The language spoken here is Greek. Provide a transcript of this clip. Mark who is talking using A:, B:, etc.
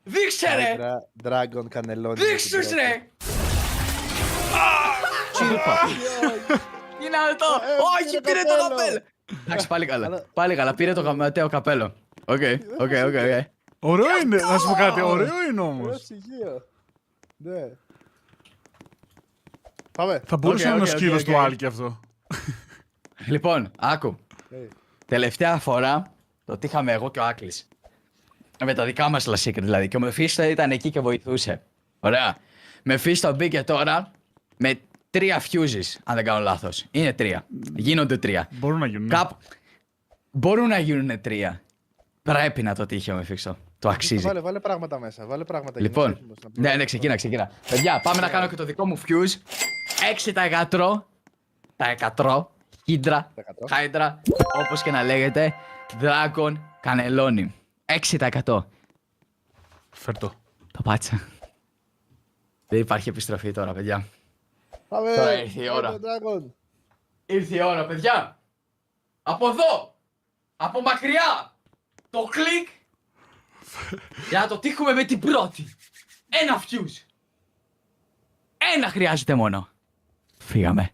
A: Δείξε ρε!
B: Dragon κανελόνι.
A: Δείξε τους ρε!
C: Τι είπα.
A: Είναι αυτό! Όχι, πήρε το καπέλο! Εντάξει, πάλι καλά. Πάλι καλά, πήρε το γαμματέο καπέλο. Οκ.
D: Ωραίο είναι, να σου πω κάτι, ωραίο είναι
B: Ωραίο
D: όμως.
B: στοιχείο. Ναι. Πάμε.
D: Θα μπορούσε να είναι ο σκύλος του Άλκη αυτό.
A: Λοιπόν, άκου.
B: Hey.
A: Τελευταία φορά το τι είχαμε εγώ και ο Άκλης. Με τα δικά μας Last Secret δηλαδή. Και ο Μεφίστο ήταν εκεί και βοηθούσε. Ωραία. Μεφίστο μπήκε τώρα με 3 fuses, αν δεν κάνω λάθος. Είναι 3. Γίνονται 3.
D: Μπορούν να γίνουν.
A: Μπορούν να γίνουν 3. Πρέπει να το τύχει ο Μεφίστο. Το αξίζει.
B: Βάλε πράγματα μέσα. Βάλε πράγματα.
A: Λοιπόν, ναι, ξεκίνα. Παιδιά, πάμε να κάνω και το δικό μου fuse. 6%. Τα 100. Hydra, Hydra, όπως και να λέγεται. Dragon, κανελόνι. 6%.
D: Φέρτο.
A: Το πάτσα. Δεν υπάρχει επιστροφή τώρα, παιδιά.
B: Πάμε.
A: Τώρα ήρθε η ώρα. Ήρθε η ώρα, παιδιά. Από εδώ. Από μακριά. Το κλικ. Για να το τύχουμε με την πρώτη. Ένα fuse. Ένα χρειάζεται μόνο. Φύγαμε.